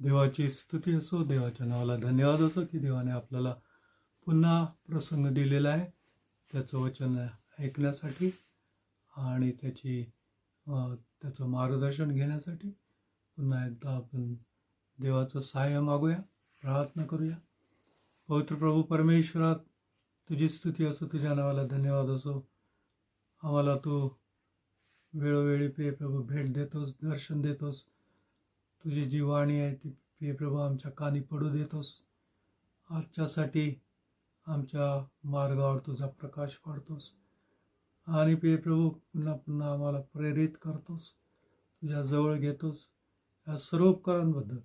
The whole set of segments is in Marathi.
देवाची स्तुती असो, देवाच्या नावाला धन्यवाद असो की देवाने आपल्याला पुन्हा प्रसंग दिलेला आहे त्याचं वचन ऐकण्यासाठी आणि त्याचं मार्गदर्शन घेण्यासाठी. पुन्हा एकदा आपण देवाचं सहाय्य मागूया, प्रार्थना करूया. पवित्र प्रभू परमेश्वरा, तुझी स्तुती असो, तुझ्या नावाला धन्यवाद असो. आम्हाला तू वेळोवेळी प्रिय प्रभू भेट देतोस, दर्शन देतोस. तुझी जी वाणी आहे ती प्रिय प्रभू आमच्या कानी पडू देतोस. आजच्यासाठी आमच्या मार्गावर तुझा प्रकाश पाडतोस आणि प्रिय प्रभू पुन्हा पुन्हा आम्हाला प्रेरित करतोस, तुझ्या जवळ घेतोस. या सर्व उपकारांबद्दल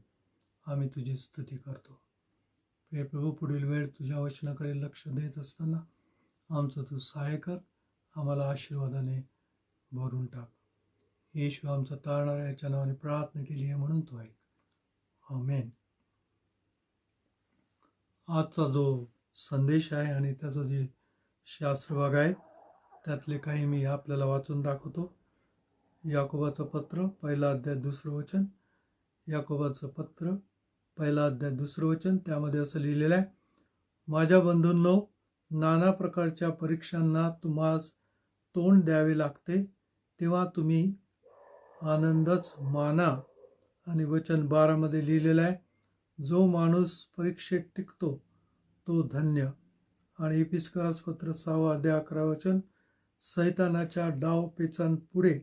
आम्ही तुझी स्तुती करतो. प्रिय प्रभू, पुढील वेळ तुझ्या वचनाकडे लक्ष देत असताना आमचं तू सहाय्य कर, आम्हाला आशीर्वादाने भरून टाक. येशू आमचा तारणारा याच्या नावाने प्रार्थना केली आहे म्हणून तो ऐक. आमेन. आजचा जो संदेश आहे आणि त्याचं जे शास्त्रभाग आहे त्यातले काही मी आपल्याला वाचून दाखवतो. याकोबाचं पत्र 1 अध्याय 2 वचन. याकोबाचं पत्र 1 अध्याय 2 वचन. त्यामध्ये असं लिहिलेलं आहे, माझ्या बंधूंनो, नाना प्रकारच्या परीक्षांना तुम्हास तोंड द्यावे लागते, तेव्हा तुम्ही आनंदच माना. आणि वचन 12 मध्ये लिहिलेलं आहे, जो माणूस परीक्षेत टिकतो तो धन्य. आणि इपिस्करास पत्र 6 अध्याय 11 वचन, सैतानाच्या डावपेचांपुढे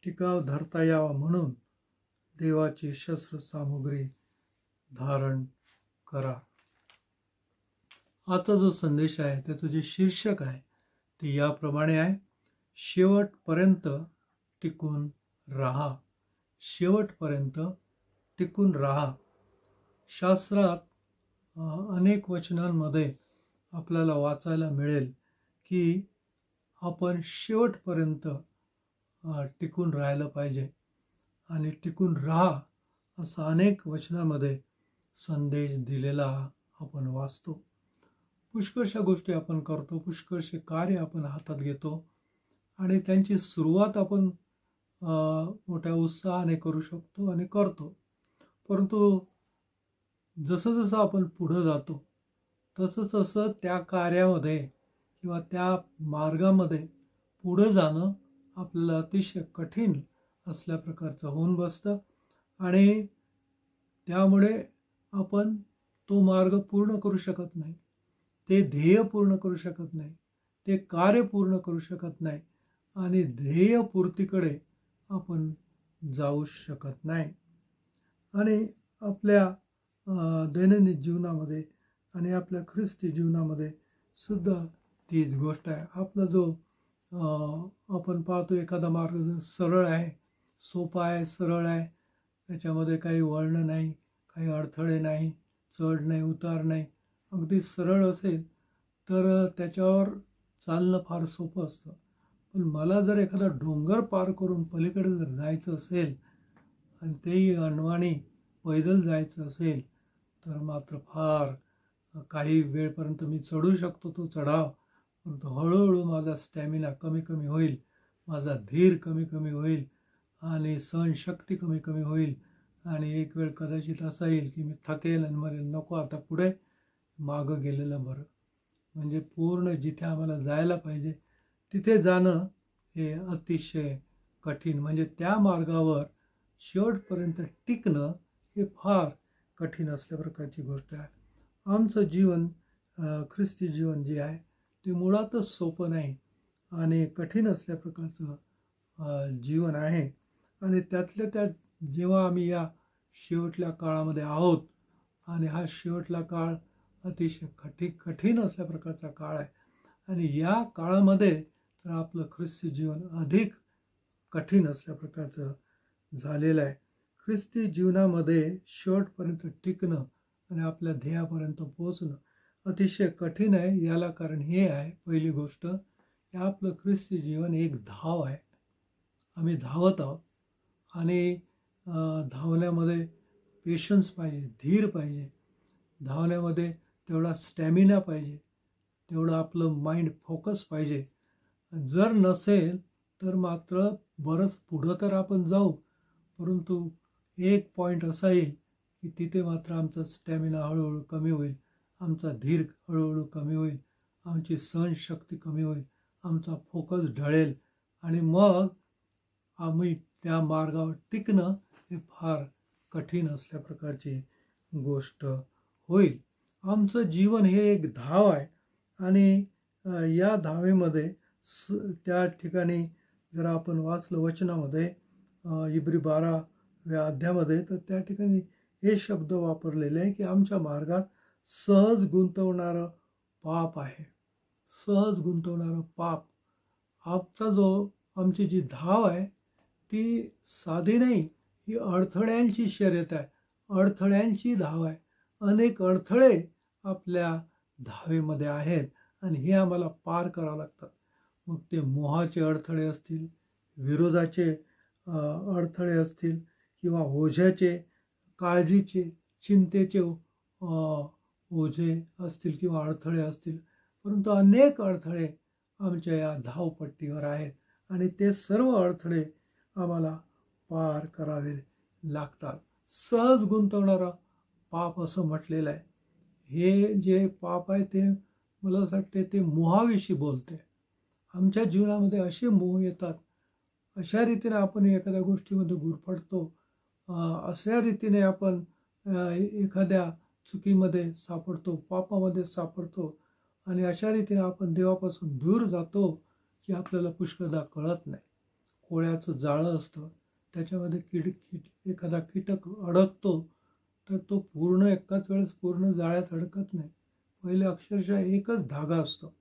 टिकाव धरता यावा म्हणून देवाची शस्त्र सामुग्री धारण करा. आता जो संदेश आहे त्याचं जे शीर्षक आहे ते याप्रमाणे आहे, शेवटपर्यंत टिकून राहा. शेवटपर्यंत टिकून राहा. शास्त्रात अनेक वचनांमध्ये आपल्याला वाचायला मिळेल की आपण शेवटपर्यंत टिकून राहायला पाहिजे आणि टिकून राहा असं अनेक वचनामध्ये संदेश दिलेला आपण वाचतो. पुष्कळशा गोष्टी आपण करतो, पुष्कळशे कार्य आपण हातात घेतो आणि त्यांची सुरुवात आपण मोठ्या उत्साहाने करू शकतो आणि करतो. परंतु जसं जसं आपण पुढं जातो तसं तसं त्या कार्यामध्ये किंवा त्या मार्गामध्ये पुढं जाणं आपल्याला अतिशय कठीण असल्या प्रकारचं होऊन बसतं आणि त्यामुळे आपण तो मार्ग पूर्ण करू शकत नाही, ते ध्येय पूर्ण करू शकत नाही, ते कार्य पूर्ण करू शकत नाही आणि ध्येयपूर्तीकडे आपण जाऊ शकत नाही. आणि आपल्या दैनंदिन जीवनामध्ये आणि आपल्या ख्रिस्ती जीवनामध्ये सुद्धा तीच गोष्ट आहे. आपला जो आपण पाहतो एखादा मार्ग सरळ आहे, सोपा आहे, सरळ आहे, त्याच्यामध्ये काही वळण नाही, काही अडथळे नाही, चढ नाही, उतार नाही, अगदी सरळ असेल तर त्याच्यावर चालणं फार सोपं असतं. पण मला जर एखादा डोंगर पार करून पलीकडे जर जायचं असेल आणि तेही अनवाणी पैदल जायचं असेल तर मात्र फार काही वेळपर्यंत मी चढू शकतो तो चढाव, परंतु हळूहळू माझा स्टॅमिना कमी कमी होईल, माझा धीर कमी कमी होईल आणि सहनशक्ती कमी कमी होईल आणि एक वेळ कदाचित असा येईल की मी थकेल आणि म्हणेल नको आता पुढे, मागं गेलेलं बरं. म्हणजे पूर्ण जिथे आम्हाला जायला पाहिजे तिथे जाणं हे अतिशय कठीण, म्हणजे त्या मार्गावर शेवटपर्यंत टिकणं हे फार कठीण असल्या प्रकारची गोष्ट आहे. आमचं जीवन ख्रिस्ती जीवन जे आहे ते मुळातच सोपं नाही आणि कठीण असल्या प्रकारचं जीवन आहे. आणि त्यातल्या त्यात जेव्हा आम्ही या शेवटल्या काळामध्ये आहोत आणि हा शेवटला काळ अतिशय कठीण असल्या प्रकारचा काळ आहे आणि या काळामध्ये तर आपलं ख्रिस्ती जीवन अधिक कठीण असल्या प्रकारचं झालेलं आहे. ख्रिस्ती जीवनामध्ये शेवटपर्यंत टिकणं आणि आपल्या ध्येयापर्यंत पोहोचणं अतिशय कठीण आहे. याला कारण हे आहे, पहिली गोष्ट, हे आपलं ख्रिस्ती जीवन एक धाव आहे. आम्ही धावत आहोत आणि धावण्यामध्ये पेशन्स पाहिजे, धीर पाहिजे, धावण्यामध्ये तेवढा स्टॅमिना पाहिजे, तेवढं आपलं माइंड फोकस पाहिजे. जर नसेल तर मात्र बरंच पुढं तर आपण जाऊ, परंतु एक पॉईंट असा येईल की तिथे मात्र आमचा स्टॅमिना हळूहळू कमी होईल, आमचा धीर हळूहळू कमी होईल, आमची सहनशक्ती कमी होईल, आमचा फोकस ढळेल आणि मग आम्ही त्या मार्गावर टिकणं हे फार कठीण असल्या प्रकारची गोष्ट होईल. आमचं जीवन हे एक धाव आहे आणि या धावेमध्ये त्या ठिकाणी जर आपण वाचलं वचनामध्ये इब्री 12व्या अध्यायामध्ये तर त्या ठिकाणी हे शब्द वापरलेले आहे की आमच्या मार्गात सहज गुंतवणारं पाप आहे. सहज गुंतवणारं पाप. आमची जी धाव आहे ती साधी नाही, ही अडथळ्यांची शर्यत आहे, अडथळ्यांची धाव आहे. अनेक अडथळे आपल्या धावेमध्ये आहेत आणि हे आम्हाला पार करावं लागतात. मग ते मोहाचे अडथळे असतील, विरोधाचे अडथळे असतील किंवा ओझ्याचे, काळजीचे, चिंतेचे ओझे असतील किंवा अडथळे असतील, परंतु अनेक अडथळे आमच्या या धावपट्टीवर आहेत आणि ते सर्व अडथळे आम्हाला पार करावे लागतात. सहज गुंतवणारं पाप असं म्हटलेलं आहे. हे जे पाप आहे ते मला असं वाटते ते मोहाविषयी बोलते. आमच्या जीवनामध्ये असे मोह येतात, अशा रीतीने आपण एखाद्या गोष्टीमध्ये गुरफटतो, अशा रीतीने आपण एखाद्या चुकीमध्ये सापडतो, पापामध्ये सापडतो आणि अशा रीतीने आपण देवापासून दूर जातो की आपल्याला पुष्कळदा कळत नाही. कोळ्याचं जाळं असतं, त्याच्यामध्ये एखादा कीटक अडकतो तर तो पूर्ण एकाच वेळेस पूर्ण जाळ्यात अडकत नाही. पहिले अक्षरशः एकच धागा असतो,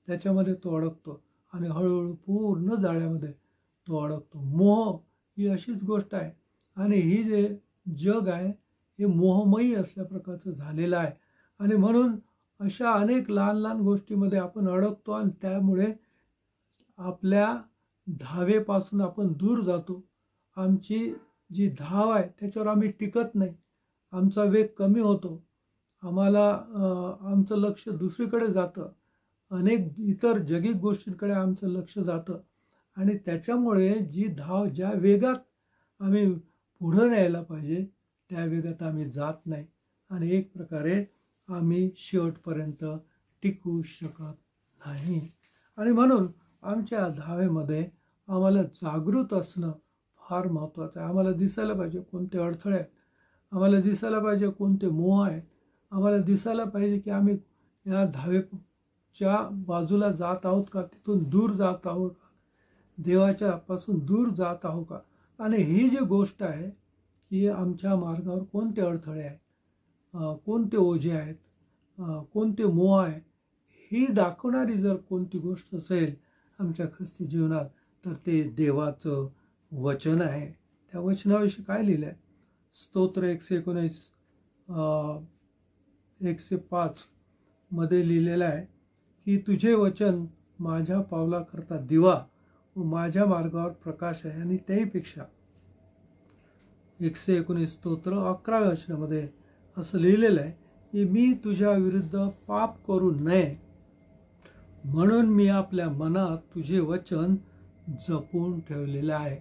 त्याच्यामध्ये तो अडकतो आणि हळूहळू पूर्ण जाळ्यामध्ये तो अडकतो. मोह ही अशीच गोष्ट आहे आणि ही जे जग आहे हे मोहमयी असल्या प्रकारचं झालेलं आहे आणि म्हणून अशा अनेक लहान लहान गोष्टीमध्ये आपण अडकतो आणि त्यामुळे आपल्या धावेपासून आपण दूर जातो. आमची जी धाव आहे त्याच्यावर आम्ही टिकत नाही, आमचा वेग कमी होतो, आम्हाला आमचं लक्ष दुसरीकडे जातं, अनेक इतर जगिक गोष्टींकडे आमचं लक्ष जातं आणि त्याच्यामुळे जी धाव ज्या वेगात आम्ही पुढं न्यायला पाहिजे त्या वेगात आम्ही जात नाही आणि एक प्रकारे आम्ही शेवटपर्यंत टिकू शकत नाही. आणि म्हणून आमच्या धावेमध्ये आम्हाला जागृत असणं फार महत्त्वाचं आहे. आम्हाला दिसायला पाहिजे कोणते अडथळे आहेत, आम्हाला दिसायला पाहिजे कोणते मोह आहेत, आम्हाला दिसायला पाहिजे की आम्ही या धावेच्या बाजूला जात आहोत का, तिथून दूर जात आहोत का, देवाच्या पासून दूर जात आहोत का. आणि ही जी गोष्ट आहे की आमच्या मार्गावर कोणते अडथळे आहेत, कोणते ओझे आहेत, कोणते मोह आहे, ही दाखवणारी जर कोणती गोष्ट असेल आमच्या ख्रिस्ती जीवनात तर ते देवाचं वचन आहे. त्या वचनाविषयी काय लिहिलं आहे? स्तोत्र 119 105 मध्ये लिहिलेलं आहे की तुझे वचन माझ्या पावलाकरता दिवा व माझ्या मार्गावर प्रकाश आहे. आणि त्याहीपेक्षा 119 स्तोत्र 11व्या वचनामध्ये असं लिहिलेलं आहे की मी तुझ्या विरुद्ध पाप करू नये म्हणून मी आपल्या मनात तुझे वचन जपून ठेवलेलं आहे.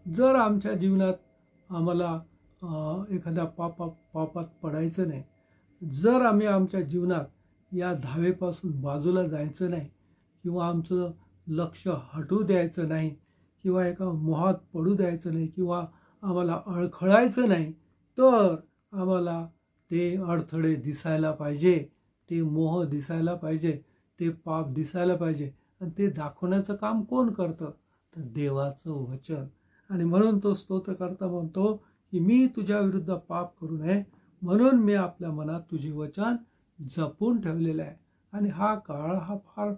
जर आमच्या जीवनात आम्हाला एखाद्या पापात पडायचं नाही, जर आम्ही आमच्या जीवनात या धावेपासून बाजूला जायचं नाही किंवा आमचं लक्ष हटू द्यायचं नाही किंवा एका मोहात पडू द्यायचं नाही किंवा आम्हाला अडखळायचं नाही, तर आम्हाला ते अडथळे दिसायला पाहिजे, ते मोह दिसायला पाहिजे, ते पाप दिसायला पाहिजे. आणि ते दाखवण्याचं काम कोण करतं? तर देवाचं वचन. आणि म्हणून तो स्तोत्रकर्ता म्हणतो की मी तुझ्या विरुद्ध पाप करू नये म्हणून मी आपल्या मनात तुझे वचन जपून ठेवलेलं आहे. आणि हा काळ हा फार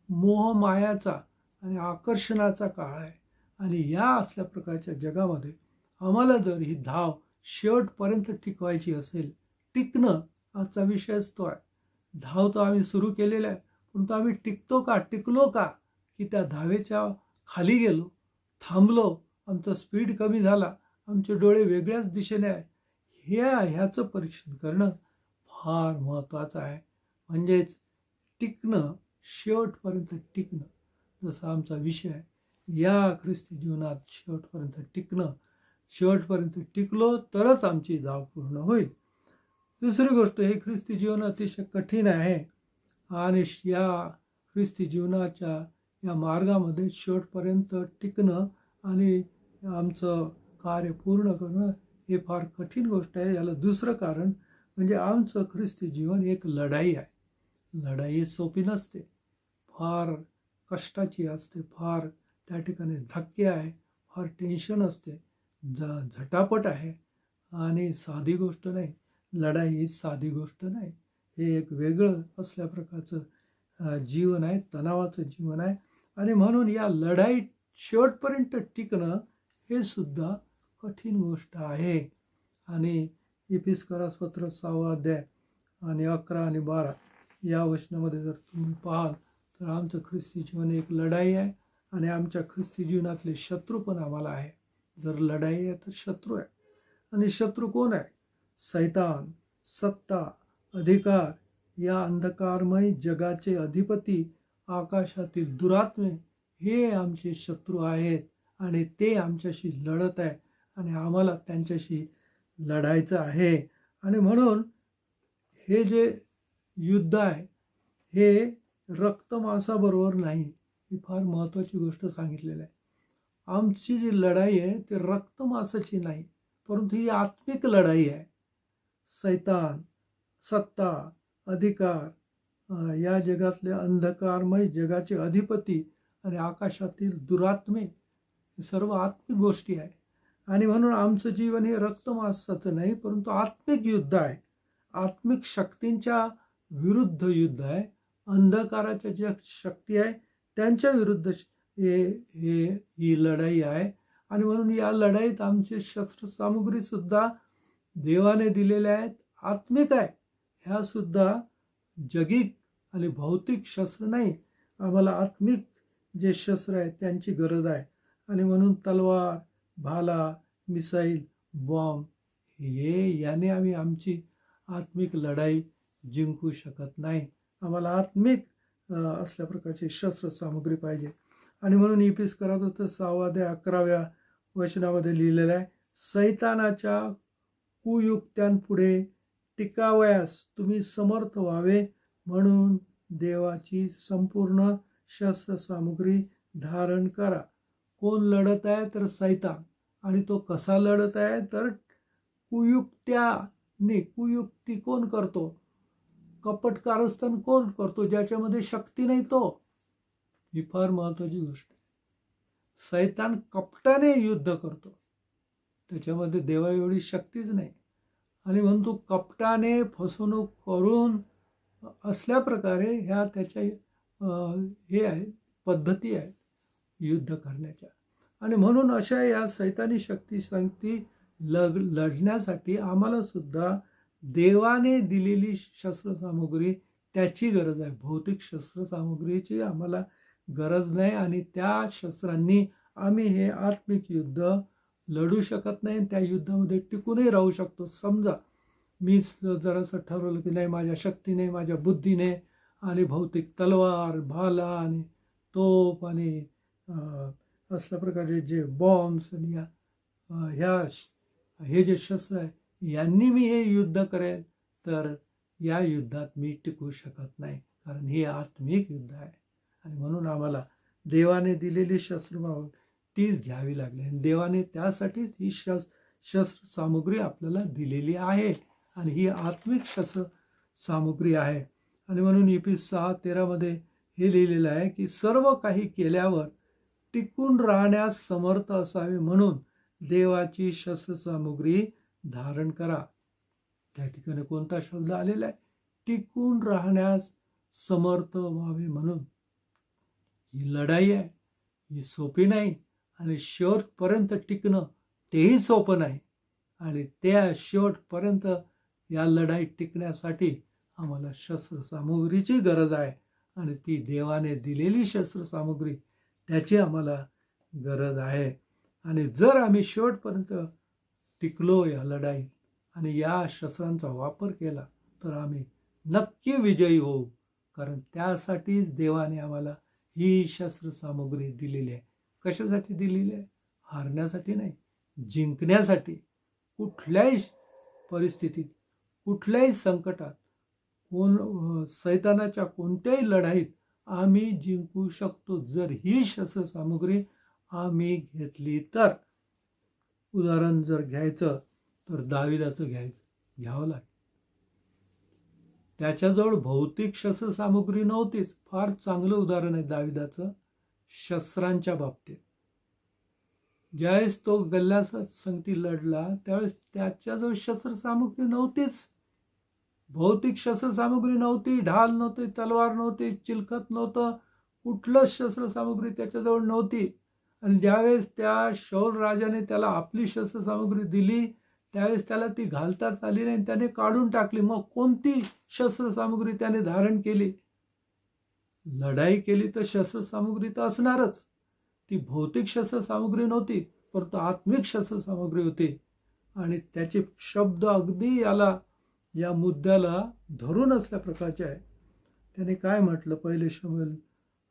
मोहमायाचा आणि आकर्षणाचा काळ आहे. आणि या असल्या प्रकारच्या जगामध्ये आम्हाला जर ही धाव शेवटपर्यंत टिकवायची असेल, टिकणं आजचा विषयच तो आहे. धाव तर आम्ही सुरू केलेला आहे, परंतु आम्ही टिकतो का, टिकलो का, की त्या धावेच्या खाली गेलो, थांबलो, आमचा स्पीड कमी झाला, आमचे डोळे वेगळ्याच दिशेने आहे, ह्याचं परीक्षण करणं फार महत्त्वाचं आहे. म्हणजेच टिकणं, शेवटपर्यंत टिकणं, जसा आमचा विषय आहे. या ख्रिस्ती जीवनात शेवटपर्यंत टिकणं, शेवटपर्यंत टिकलो तरच आमची धाव पूर्ण होईल. दुसरी गोष्ट, हे ख्रिस्ती जीवन अतिशय कठीण आहे आणि या ख्रिस्ती जीवनाच्या या मार्गामध्ये शेवटपर्यंत टिकणं आणि आमचं कार्य पूर्ण करणं हे फार कठीण गोष्ट आहे. याला दुसरं कारण म्हणजे आमचं ख्रिस्ती जीवन एक लढाई आहे. लढाई सोपी नसते, फार कष्टाची असते, फार त्या ठिकाणी धक्के आहे, फार टेन्शन असते, झटापट आहे आणि साधी गोष्ट नाही. लढाई ही साधी गोष्ट नाही, हे एक वेगळं असल्या प्रकारचं जीवन आहे, तणावाचं जीवन आहे. आणि म्हणून या लढाईत शेवटपर्यंत टिकणं हे सुद्धा कठीण गोष्ट आहे. आणि इफिस्करास पत्र 6 अध्याय आणि 11 आणि 12 या वचनामध्ये जर तुम्ही पाहाल तर आमचं ख्रिस्ती जीवन एक लढाई आहे आणि आमच्या ख्रिस्ती जीवनातले शत्रू पण आम्हाला आहे. जर लढाई आहे तर शत्रू आहे. आणि शत्रू कोण आहे? सैतान, सत्ता, अधिकार, या अंधकारमय जगाचे अधिपती, आकाशातील दुरात्मे, हे आमचे शत्रू आहेत आणि ते आमच्याशी लढत आहे आणि आम्हाला त्यांच्याशी लढायचं आहे. आणि म्हणून हे जे युद्ध आहे हे रक्तमांसाबरोबर नाही. ही फार महत्त्वाची गोष्ट सांगितलेली आहे. आमची जी लढाई आहे ती रक्तमांसाची नाही, परंतु ही आत्मिक लढाई आहे. सैतान, सत्ता, अधिकार, या जगातले अंधकारमय जगाचे अधिपती आणि आकाशातील दुरात्मे, हे सर्व आत्मिक गोष्टी आहे. आणि म्हणून आमचं जीवन हे रक्तमांसाचं नाही, परंतु आत्मिक युद्ध आहे. आत्मिक शक्तींच्या विरुद्ध युद्ध आहे. अंधकाराच्या ज्या शक्ती आहे त्यांच्या विरुद्ध ही लढाई आहे. आणि म्हणून या लढाईत आमचे शस्त्रसामुग्री सुद्धा देवाने दिलेल्या आहेत, आत्मिक आहे. ह्या सुद्धा जगिक आणि भौतिक शस्त्र नाही. आम्हाला आत्मिक जे शस्त्र आहेत त्यांची गरज आहे. आणि म्हणून तलवार, भाला, मिसाईल, बॉम्ब, याने आम्ही आमची आत्मिक लढाई जिंकू शकत नाही. आम्हाला आत्मिक असल्या प्रकारची शस्त्रसामुग्री पाहिजे. आणि म्हणून इपिस्करात 6-11 वचनामध्ये लिहिलेलं आहे, सैतानाच्या कुयुक्त्यांपुढे टिकावयास तुम्ही समर्थ व्हावे म्हणून देवाची संपूर्ण शस्त्रसामुग्री धारण करा. कोण लढत आहे? तर सैतान. आणि तो कसा लढत आहे? तर कुयुक्त्याने. कुयुक्ती कोण करतो? कपट कारस्थान कोण करतो? ज्याच्यामध्ये शक्ती नाही तो. ही फार महत्वाची गोष्ट आहे. सैतान कपटाने युद्ध करतो, त्याच्यामध्ये देवा एवढी शक्तीच नाही. आणि म्हणून तो कपटाने फसवणूक करून असल्या प्रकारे ह्या त्याच्या हे आहे पद्धती आहेत युद्ध करण्याच्या. आणि म्हणून अशा या सैतानी शक्ती लढण्यासाठी आम्हाला सुद्धा देवाने दिलेली शस्त्रसामुग्री त्याची गरज आहे. भौतिक शस्त्रसामुग्रीची आम्हाला गरज नाही. आणि त्या शस्त्रांनी आम्ही हे आत्मिक युद्ध लढू शकत नाही. त्या युद्धामध्ये टिकूनही राहू शकतो. समजा मी जरासं ठरवलं की नाही, माझ्या शक्तीने, माझ्या बुद्धीने आणि भौतिक तलवार, भाला आणि तोप आणि असल्या प्रकारचे जे बॉम्ब्स आणि हे जे शस्त्र आहे यांनी मी हे युद्ध करेल, तर या युद्धात मी टिकू शकत नाही, कारण हे आत्मिक युद्ध आहे. आणि म्हणून आम्हाला देवाने दिलेली शस्त्र तीच घ्यावी लागली. आणि देवाने त्यासाठीच ही शस्त्र सामुग्री आपल्याला दिलेली आहे. आणि ही आत्मिक शस्त्र सामुग्री आहे. आणि म्हणून Ephesus 6:13 हे लिहिलेलं आहे की सर्व काही केल्यावर टिकून राहण्यास समर्थ असावे म्हणून देवाची शस्त्रसामुग्री धारण करा. त्या ठिकाणी कोणता शब्द आलेला आहे? टिकून राहण्यास समर्थ व्हावे म्हणून. ही लढाई आहे, ही सोपी नाही. आणि शेवटपर्यंत टिकणं तेही सोपं नाही. आणि त्या शेवटपर्यंत या लढाईत टिकण्यासाठी आम्हाला शस्त्रसामुग्रीची गरज आहे. आणि ती देवाने दिलेली शस्त्रसामुग्री त्याची आम्हाला गरज आहे. आणि जर आम्ही शेवटपर्यंत टिकलो या लढाईत आणि या शस्त्रांचा वापर केला तर आम्ही नक्की विजयी होऊ. कारण त्यासाठीच देवाने आम्हाला ही शस्त्रसामुग्री दिलेली आहे. कशासाठी दिलेली आहे? हारण्यासाठी नाही, जिंकण्यासाठी. कुठल्याही परिस्थितीत, कुठल्याही संकटात, सैतानाच्या कोणत्याही लढाईत आम्ही जिंकू शकतो जर ही शस्त्रसामुग्री आम्ही घेतली तर. उदाहरण जर घ्यायचं तर दाविदाचं घ्यावं लागेल. त्याच्याजवळ भौतिक शस्त्रसामुग्री नव्हतीच. फार चांगलं उदाहरण आहे दाविदाचं शस्त्रांच्या बाबतीत. ज्यावेळेस तो गल्ल्यात संगती लढला त्यावेळेस त्याच्याजवळ शस्त्रसामुग्री नव्हतीच. भौतिक शस्त्रसामुग्री नव्हती, ढाल नव्हती, तलवार नव्हती, चिलखत नव्हतं, कुठलंच शस्त्रसामुग्री त्याच्याजवळ नव्हती. आणि ज्यावेळेस त्या शौल राजाने त्याला आपली शस्त्रसामुग्री दिली त्यावेळेस त्याला ती घालताच आली नाही, त्याने काढून टाकली. मग कोणती शस्त्रसामुग्री त्याने धारण केली? लढाई केली तर शस्त्रसामुग्री तर असणारच. ती भौतिक शस्त्रसामुग्री नव्हती, परंतु आत्मिक शस्त्रसामग्री होती. आणि त्याचे शब्द अगदी या मुद्द्याला धरून असल्या प्रकारचे आहे. त्याने काय म्हटलं, पहिले शमूएल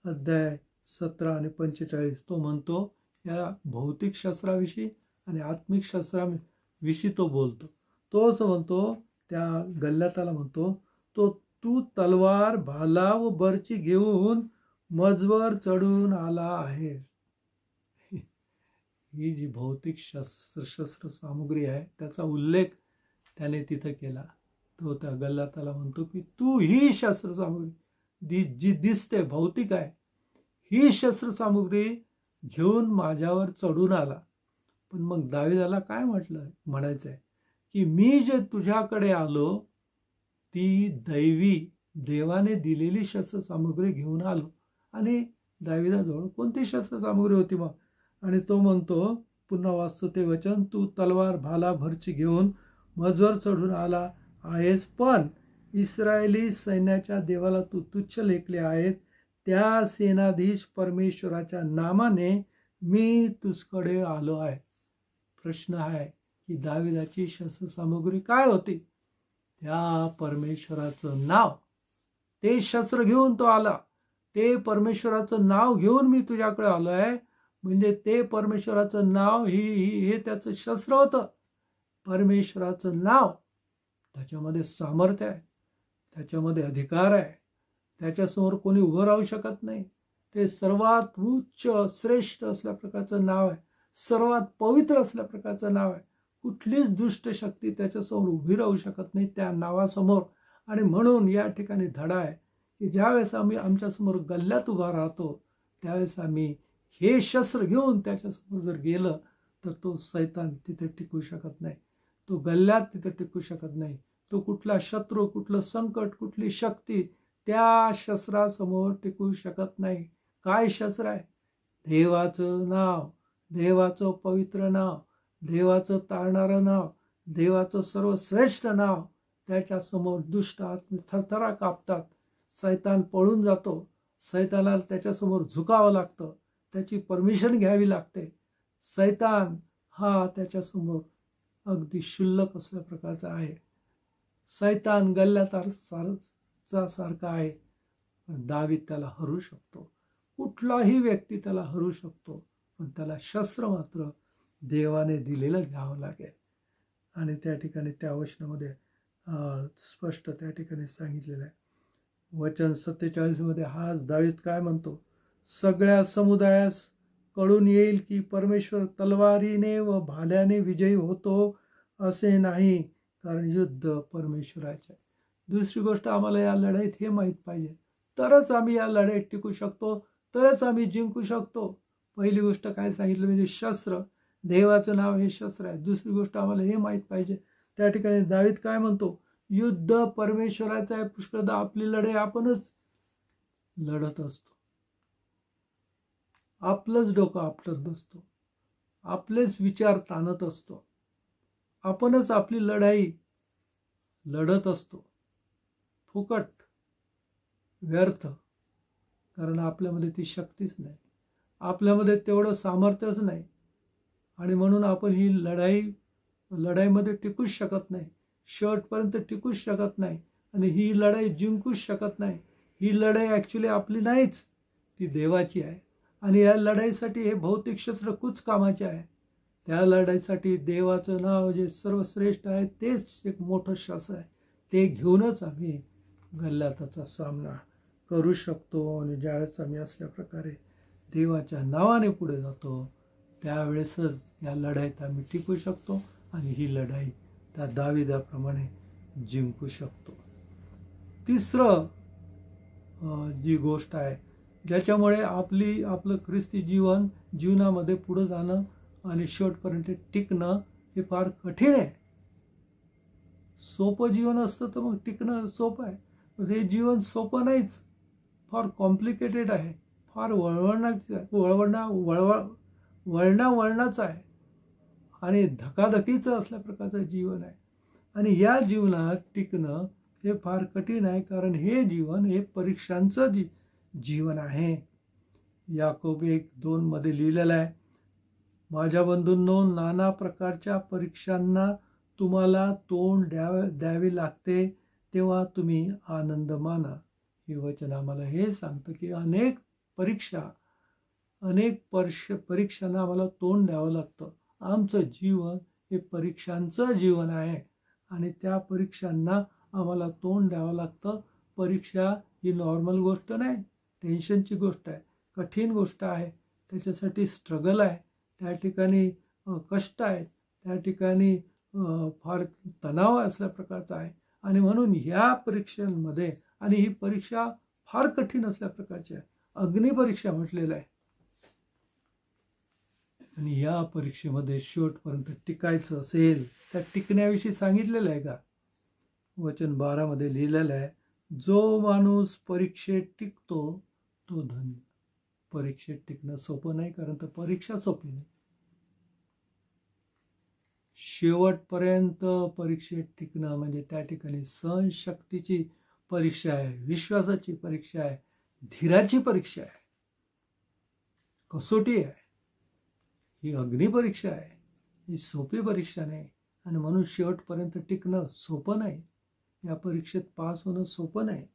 अध्याय 17 आणि 45, तो म्हणतो या भौतिक शस्त्राविषयी आणि आत्मिक शस्त्राविषयी तो बोलतो. तो असं म्हणतो, त्या गल्ल्याताला म्हणतो, तू तलवार, भाला व बर्ची घेऊन मजवर चढून आला आहे. ही जी भौतिक शस्त्र सामुग्री आहे त्याचा उल्लेख त्याने तिथं केला. तो त्या गल्ल्याताला म्हणतो की तू ही शस्त्र सामुग्री जी दिसते भौतिक आहे, ही शस्त्र सामुग्री घेऊन माझ्यावर चढून आला. पण मग दाविदाला काय म्हणायचं आहे की मी जे तुझ्याकडे आलो ती देवाने दिलेली शस्त्र सामुग्री घेऊन आलो. आणि दाविदाजवळ कोणती शस्त्र सामुग्री होती मग? आणि तो म्हणतो, पुन्हा वाचतो ते वचन, तू तलवार, भाला, भरची घेऊन मजवर चढून आला आहेस, पण इस्रायली सैन्याच्या देवाला तू तुच्छ लेखले आहेस. त्या सेनाधीश परमेश्वराच्या नामाने मी तुझकडे आलो आहे. प्रश्न आहे की दाविदाची शस्त्र सामुग्री काय होती? त्या परमेश्वराचं नाव. ते शस्त्र घेऊन तो आला. ते परमेश्वराचं नाव घेऊन मी तुझ्याकडे आलो आहे. म्हणजे ते परमेश्वराचं नाव हे त्याचं शस्त्र होतं. परमेश्वराचं नाव, त्याच्यामध्ये सामर्थ्य आहे, त्याच्यामध्ये अधिकार आहे, त्याच्यासमोर कोणी उभं राहू शकत नाही. ते सर्वात उच्च श्रेष्ठ असल्या प्रकारचं नाव आहे, सर्वात पवित्र असल्या प्रकारचं नाव आहे. कुठलीच दुष्ट शक्ती त्याच्यासमोर उभी राहू शकत नाही त्या नावासमोर. आणि म्हणून या ठिकाणी धडा आहे की ज्यावेळेस आम्ही आमच्यासमोर गल्ल्यात उभा राहतो त्यावेळेस आम्ही हे शस्त्र घेऊन त्याच्यासमोर जर गेलं तर तो सैतान तिथे टिकू शकत नाही, तो गल्ल्यात तिथे टिकू शकत नाही. तो कुठला शत्रू, कुठलं संकट, कुठली शक्ती त्या शस्त्रासमोर टिकू शकत नाही. काय शस्त्र आहे? देवाचं नाव, देवाचं पवित्र नाव, देवाचं तारणारं नाव, देवाचं सर्वश्रेष्ठ नाव. त्याच्यासमोर दुष्ट आत्मे थरथरा कापतात, सैतान पळून जातो, सैतानाला त्याच्यासमोर झुकावं लागतं, त्याची परमिशन घ्यावी लागते. सैतान हा त्याच्यासमोर अगदी क्षुल्लक असल्या प्रकारचा आहे. सैतान गल्ल्याताचा सारखा आहे. दावीद त्याला हरू शकतो, कुठलाही व्यक्ती त्याला हरू शकतो, पण त्याला शस्त्र मात्र देवाने दिलेलं घ्यावं लागेल. आणि त्या ठिकाणी त्या वचनामध्ये स्पष्ट त्या ठिकाणी सांगितलेलं आहे. वचन 47 मध्ये हाच दावीद काय म्हणतो, सगळ्या समुदायास कळून येईल की परमेश्वर तलवारीने व भाल्याने विजयी होतो असे नाही, कारण युद्ध परमेश्वराचे आहे. दुसरी गोष्ट, आम्हाला या लढाईत हे माहीत पाहिजे, तरच आम्ही या लढाईत टिकू शकतो, तरच आम्ही जिंकू शकतो. पहिली गोष्ट काय सांगितलं म्हणजे शस्त्र, देवाचं नाव हे शस्त्र आहे. दुसरी गोष्ट आम्हाला हे माहीत पाहिजे, त्या ठिकाणी दावीद काय म्हणतो, युद्ध परमेश्वराचं आहे. पुष्कळदा आपली लढाई आपणच लढत असतो, आपलंच डोकं आपटत बसतो, आपलेच विचार ताणत असतो, आपणच आपली लढाई लढत असतो, फुकट, व्यर्थ. कारण आपल्यामध्ये ती शक्तीच नाही, आपल्यामध्ये तेवढं सामर्थ्यच नाही. आणि म्हणून आपण ही लढाईमध्ये टिकूच शकत नाही, शेवटपर्यंत टिकूच शकत नाही, आणि ही लढाई जिंकूच शकत नाही. ही लढाई ॲक्च्युली आपली नाहीच, ती देवाची आहे. आणि या लढाईसाठी हे भौतिक शस्त्र कुछ कामाचे आहे. त्या लढाईसाठी देवाचं नाव जे सर्वश्रेष्ठ आहे तेच एक मोठं शस्त्र आहे. ते घेऊनच आम्ही गल्ल्याताचा सामना करू शकतो. आणि ज्यावेळेस आम्ही असल्या प्रकारे देवाच्या नावाने पुढे जातो त्यावेळेसच या लढाईत आम्ही टिकू शकतो आणि ही लढाई त्या दाविदाप्रमाणे जिंकू शकतो. तिसरं जी गोष्ट आहे ज्याच्यामुळे आपलं ख्रिस्ती जीवनामध्ये पुढं जाणं आणि शेवटपर्यंत टिकणं हे फार कठीण आहे. सोपं जीवन असतं तर मग टिकणं सोपं आहे, पण हे जीवन सोपं नाहीच, फार कॉम्प्लिकेटेड आहे, फार वळणाचं आहे आणि धकाधकीचं असल्या प्रकारचं जीवन आहे. आणि या जीवनात टिकणं हे फार कठीण आहे, कारण हे जीवन हे परीक्षांचं जीवन आहे. याकोब 1:2 मध्ये लिहिलेलं आहे, माझ्या बंधूंनो, नाना प्रकारच्या परीक्षांना तुम्हाला तोंड द्यावे लागते, तेव्हा तुम्ही आनंद माना. हे वचन आम्हाला हे सांगतं की अनेक परीक्षांना आम्हाला तोंड द्यावं लागतं. आमचं जीवन हे परीक्षांचं जीवन आहे आणि त्या परीक्षांना आम्हाला तोंड द्यावं लागतं. परीक्षा ही नॉर्मल गोष्ट नाही, टेन्शनची गोष्ट आहे, कठीण गोष्ट आहे. त्याच्यासाठी स्ट्रगल आहे, त्या ठिकाणी कष्ट आहेत, त्या ठिकाणी फार तणाव असल्या प्रकारचा आहे. आणि म्हणून ह्या परीक्षांमध्ये, आणि ही परीक्षा फार कठीण असल्या प्रकारची आहे, अग्निपरीक्षा म्हटलेलं आहे. आणि या परीक्षेमध्ये शेवटपर्यंत टिकायचं असेल, त्या टिकण्याविषयी सांगितलेलं आहे का? वचन 12 मध्ये लिहिलेलं आहे, जो माणूस परीक्षेत टिकतो तो धन्य. परीक्षेत टिकणं सोपं नाही, कारण तर परीक्षा सोपी नाही. शेवटपर्यंत परीक्षेत टिकणं म्हणजे त्या ठिकाणी सहनशक्तीची परीक्षा आहे, विश्वासाची परीक्षा आहे, धीराची परीक्षा आहे, कसोटी आहे. ही अग्निपरीक्षा आहे, ही सोपी परीक्षा नाही. आणि म्हणून शेवटपर्यंत टिकणं सोपं नाही. या परीक्षेत पास होणं सोपं नाही.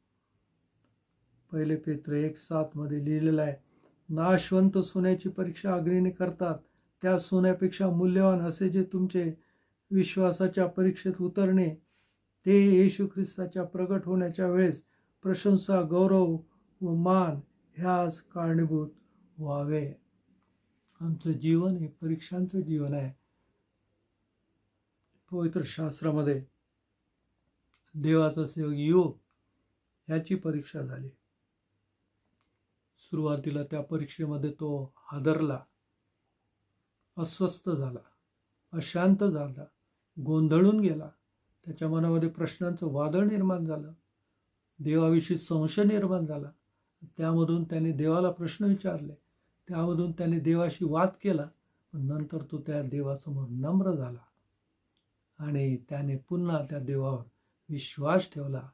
1 पेत्र 1:7 मध्ये लिहिलेलं आहे, नाशवंत सोन्याची परीक्षा अग्नीने करतात, त्या सोन्यापेक्षा मूल्यवान असे जे तुमचे विश्वासाच्या परीक्षेत उतरणे, ते येशू ख्रिस्ताच्या प्रगट होण्याच्या वेळेस प्रशंसा, गौरव व मान ह्यास कारणीभूत व्हावे. आमचं जीवन हे परीक्षांचं जीवन आहे. पवित्र शास्त्रामध्ये देवाचा सेवक योग ह्याची परीक्षा झाली. सुरुवातीला त्या परीक्षेमध्ये तो हादरला, अस्वस्थ झाला, अशांत झाला, गोंधळून गेला. त्याच्या मनामध्ये प्रश्नांचं वादळ निर्माण झालं, देवाविषयी संशय निर्माण झाला. त्यामधून त्याने देवाला प्रश्न विचारले, त्यामधून त्याने देवाशी वाद केला. पण नंतर तो त्या देवासमोर नम्र झाला आणि त्याने पुन्हा त्या देवावर विश्वास ठेवला.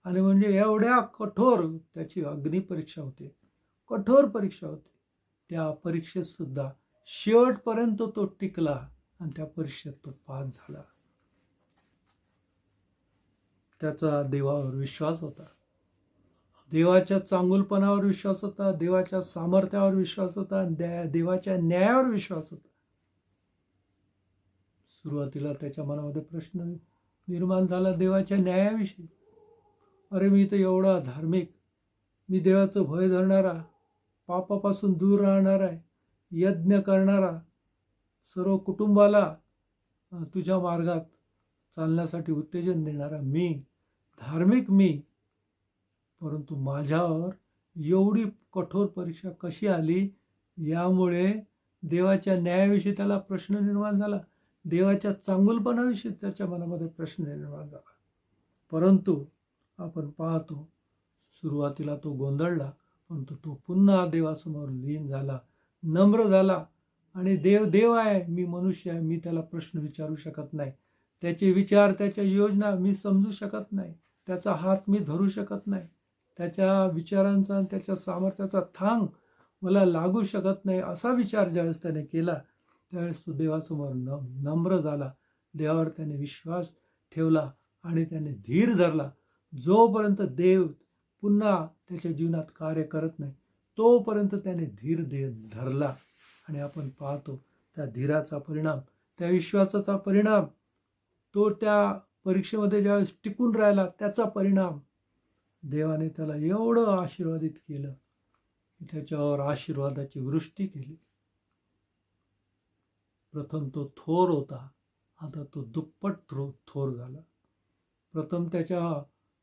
आणि म्हणजे एवढ्या कठोर त्याची अग्निपरीक्षा होती, कठोर परीक्षा होती. त्या परीक्षेत सुद्धा शेवटपर्यंत तो टिकला आणि त्या परीक्षेत तो पास झाला. त्याचा देवावर विश्वास होता, देवाच्या चांगुलपणावर विश्वास होता, देवाच्या सामर्थ्यावर विश्वास होता, देवाच्या न्यायावर विश्वास होता. सुरुवातीला त्याच्या मनामध्ये प्रश्न निर्माण झाला देवाच्या न्यायाविषयी. अरे, मी तर एवढा धार्मिक, मी देवाचं भय धरणारा, पापापासून दूर राहणारा आहे, यज्ञ करणारा, सर्व कुटुंबाला तुझ्या मार्गात चालण्यासाठी उत्तेजन देणारा मी, धार्मिक मी, परंतु माझ्यावर एवढी कठोर परीक्षा कशी आली? यामुळे देवाच्या न्यायाविषयी त्याला प्रश्न निर्माण झाला, देवाच्या चांगुलपणाविषयी त्याच्या मनामध्ये प्रश्न निर्माण झाला. परंतु आपण पाहतो, सुरुवातीला तो गोंधळला, परंतु तो पुन्हा देवासमोर लीन झाला, नम्र झाला. आणि देव आहे, मी मनुष्य आहे, मी त्याला प्रश्न विचारू शकत नाही, त्याचे विचार, त्याच्या योजना मी समजू शकत नाही, त्याचा हात मी धरू शकत नाही, त्याच्या विचारांचा आणि त्याच्या सामर्थ्याचा थांग मला लागू शकत नाही. असा विचार ज्यावेळेस त्याने केला, त्यावेळेस तो देवासमोर नम्र झाला, देवावर त्याने विश्वास ठेवला आणि त्याने धीर धरला. जोपर्यंत देव पुन्हा त्याच्या जीवनात कार्य करत नाही, तोपर्यंत त्याने धीर धरला. आणि आपण पाहतो त्या धीराचा परिणाम, त्या विश्वासाचा परिणाम, तो त्या परीक्षेमध्ये ज्यावेळेस टिकून राहिला, त्याचा परिणाम देवाने त्याला एवढं आशीर्वादित केलं की त्याच्यावर आशीर्वादाची वृष्टी केली. प्रथम तो थोर होता, आता तो दुप्पट थोर झाला. प्रथम त्याच्या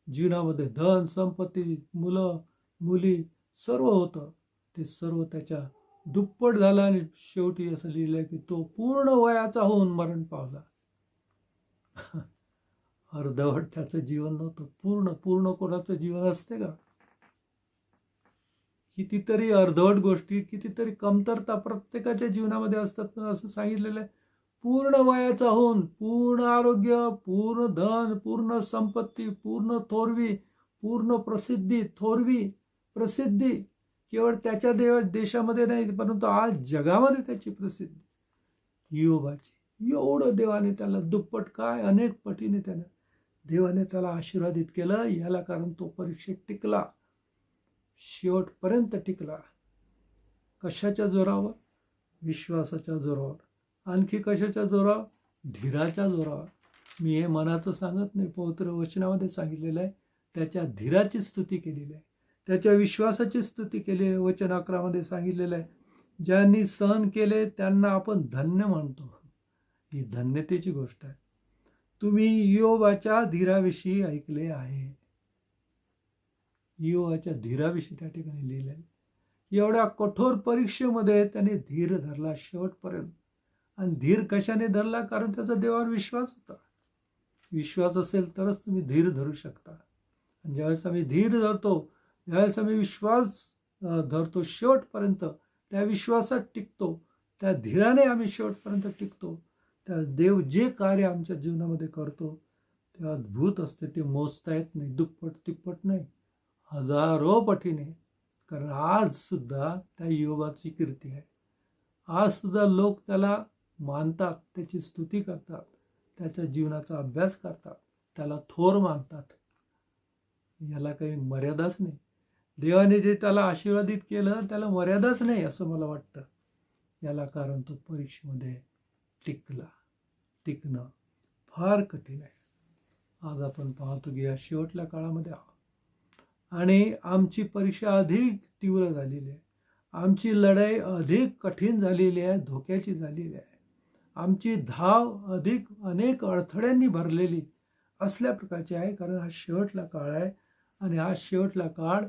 जीवनामध्ये धन, संपत्ती, मुलं, मुली सर्व होतं, ते सर्व त्याच्या दुप्पट झालं. आणि शेवटी असं लिहिलंय की तो पूर्ण वयाचा होऊन मरण पावला. अर्धवट त्याचं जीवन नव्हतं, पूर्ण कोणाचं जीवन असते का? कितीतरी अर्धवट गोष्टी, कितीतरी कमतरता प्रत्येकाच्या जीवनामध्ये असतात. पण असं सांगितलेलं आहे, पूर्ण वयाचा होऊन, पूर्ण आरोग्य, पूर्ण धन, पूर्ण संपत्ती, पूर्ण थोरवी, पूर्ण प्रसिद्धी केवळ त्याच्या देशामध्ये नाही, परंतु आज जगामध्ये त्याची प्रसिद्धी. योबाची एवढं देवाने त्याला दुप्पट काय अनेक पटीने त्यानं देवाने त्याला आशीर्वादित केलं. याला कारण तो परीक्षेत टिकला, शेवटपर्यंत टिकला. कशाच्या जोरावर? विश्वासाच्या जोरावर. आणखी कशाच्या जोरावर? धीराच्या जोरावर. मी हे मनाचं सांगत नाही, पवित्र वचनामध्ये सांगितलेलं आहे. त्याच्या धीराची स्तुती केलेली आहे, त्याच्या विश्वासाची स्तुती केली आहे. वचन 11 मध्ये सांगितलेलं आहे, ज्यांनी सहन केले त्यांना आपण धन्य म्हणतो. ही धन्यतेची गोष्ट आहे. तुम्ही योबाच्या धीराविषयी ऐकले आहे. योबाच्या धीराविषयी त्या ठिकाणी लिहिलं आहे. एवढ्या कठोर परीक्षेमध्ये त्याने धीर धरला शेवटपर्यंत. आणि धीर कशाने धरला? कारण त्याचा देवावर विश्वास होता. विश्वास असेल तरच तुम्ही धीर धरू शकता. आणि ज्यावेळेस आम्ही धीर धरतो, ज्यावेळेस आम्ही विश्वास धरतो शेवटपर्यंत, त्या विश्वासात टिकतो, त्या धीराने आम्ही शेवटपर्यंत टिकतो, त्या देव जे कार्य आमच्या जीवनामध्ये करतो ते अद्भुत असते. ते मोजता येत नाही, दुप्पट तिप्पट नाही, हजारो पटीने. कारण आज सुद्धा त्या योबाची कीर्ती आहे. आज सुद्धा लोक त्याला मानतात, त्याची स्तुती करतात, त्याच्या जीवनाचा अभ्यास करतात, त्याला थोर मानतात. याला काही मर्यादाच नाही. देवाने जे त्याला आशीर्वादित केलं त्याला मर्यादाच नाही असं मला वाटतं. याला कारण तो परीक्षेमध्ये टिकला. टिकणं फार कठीण आहे. आज आपण पाहतो की या शेवटल्या काळामध्ये आणि आमची परीक्षा अधिक तीव्र झालेली आहे. आमची लढाई अधिक कठीण झालेली आहे, धोक्याची झालेली आहे. आमची धाव अधिक अनेक अडथळ्यांनी भरलेली असल्या प्रकारची आहे. कारण हा शेवटला काळ आहे आणि हा शेवटला काळ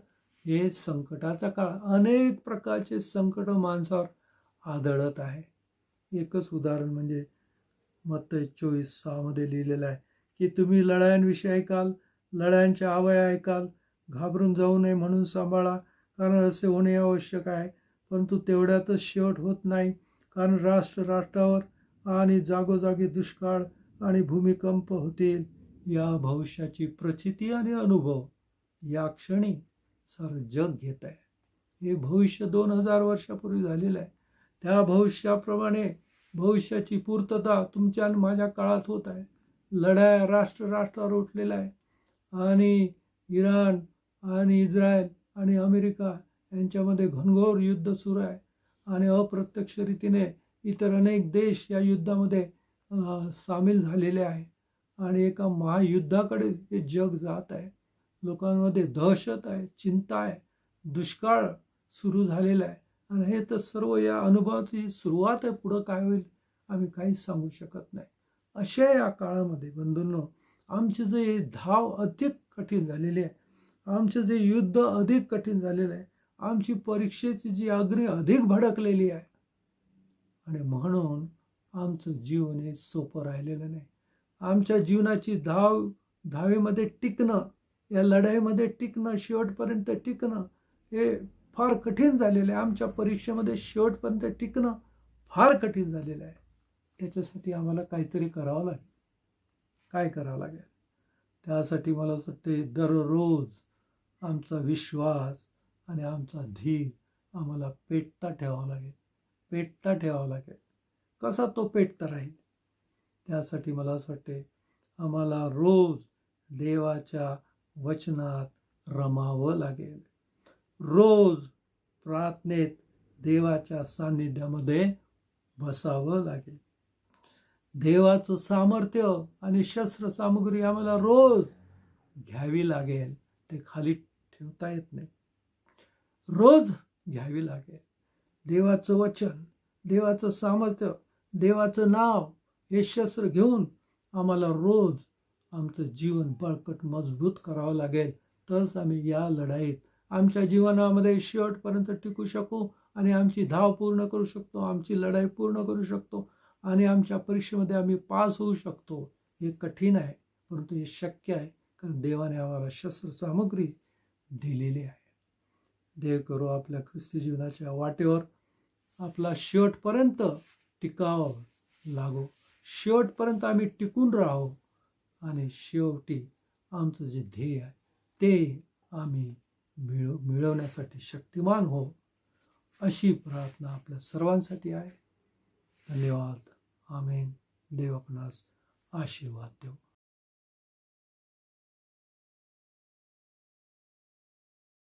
हे संकटाचा काळ. अनेक प्रकारचे संकट माणसावर आदळत आहे. एकच उदाहरण म्हणजे मत्तई 24:6 मध्ये लिहिलेलं आहे की तुम्ही लढायांविषयी ऐकाल, लढायांच्या आवाया ऐकाल, घाबरून जाऊ नये म्हणून सांभाळा, कारण असे होणे आवश्यक आहे. परंतु तेवढ्यातच शेवट होत नाही, कारण राष्ट्रावर आणि जागोजागी दुष्काळ आणि भूमिकंप होतील. या भविष्याची प्रचिती आणि अनुभव या क्षणी सारं जग घेत आहे. हे भविष्य 2000 वर्षापूर्वी झालेलं आहे. त्या भविष्याप्रमाणे भविष्याची पूर्तता तुमच्या आणि माझ्या काळात होत आहे. लढाया राष्ट्रावर उठलेला आहे आणि इराण आणि इस्रायल आणि अमेरिका यांच्यामध्ये घनघोर युद्ध सुरू आहे आणि अप्रत्यक्ष रीतीने इतर अनेक देश या युद्धामध्ये सामील झालेले आहे आणि एका महायुद्धाकडे हे जग जात आहे. लोकांमध्ये दहशत आहे, चिंता आहे, दुष्काळ सुरू झालेला आहे आणि हे तर सर्व या अनुभवाची सुरुवात आहे. पुढं काय होईल आम्ही काहीच सांगू शकत नाही. अशा या काळामध्ये बंधूंनो, आमचे जे धाव अधिक कठीण झालेली आहे, आमचे जे युद्ध अधिक कठीण झालेलं आहे, आमची परीक्षेची जी अग्नी अधिक भडकलेली आहे आणि म्हणून आमचं जीवन हे सोपं राहिलेलं नाही. आमच्या जीवनाची धावेमध्ये टिकणं, या लढाईमध्ये टिकणं, शेवटपर्यंत टिकणं हे फार कठीण झालेलं आहे. आमच्या परीक्षेमध्ये शेवटपर्यंत टिकणं फार कठीण झालेलं आहे. त्याच्यासाठी आम्हाला काहीतरी करावं लागेल. काय करावं लागेल? त्यासाठी मला असं वाटते दररोज आमचा विश्वास आणि आमचा धीर आम्हाला पेटता ठेवावा लागेल. पेटता ठेवावा लागेल. कसा तो पेटता राहील? त्यासाठी मला असं वाटते आम्हाला रोज देवाच्या वचनात रमावं लागेल. रोज प्रार्थनेत देवाच्या सान्निध्यामध्ये बसावं लागेल. देवाचं सामर्थ्य आणि शस्त्रसामुग्री आम्हाला रोज घ्यावी लागेल. ते खाली ठेवता येत नाही. रोज घ्यावी लागेल. देवाचं वचन, देवाचं सामर्थ्य, देवाचं नाव हे शस्त्र घेऊन आम्हाला रोज आमचं जीवन बळकट मजबूत करावं लागेल. तरच आम्ही या लढाईत आमच्या जीवनामध्ये शेवटपर्यंत टिकू शकू आणि आमची धाव पूर्ण करू शकतो, आमची लढाई पूर्ण करू शकतो आणि आमच्या परीक्षेमध्ये आम्ही पास होऊ शकतो. हे कठीण आहे, परंतु हे शक्य आहे, कारण देवाने आम्हाला शस्त्रसामुग्री दिलेली आहे. देव करो आपल्या ख्रिस्ती जीवनाच्या वाटेवर आपला शेवटपर्यंत टिकावं लागो. शेवटपर्यंत आम्ही टिकून राहू आणि शेवटी आमचं जे ध्येय आहे ते आम्ही मिळवण्यासाठी शक्तिमान हो, अशी प्रार्थना आपल्या सर्वांसाठी आहे. धन्यवाद. आमेन. देव आपणास आशीर्वाद देव.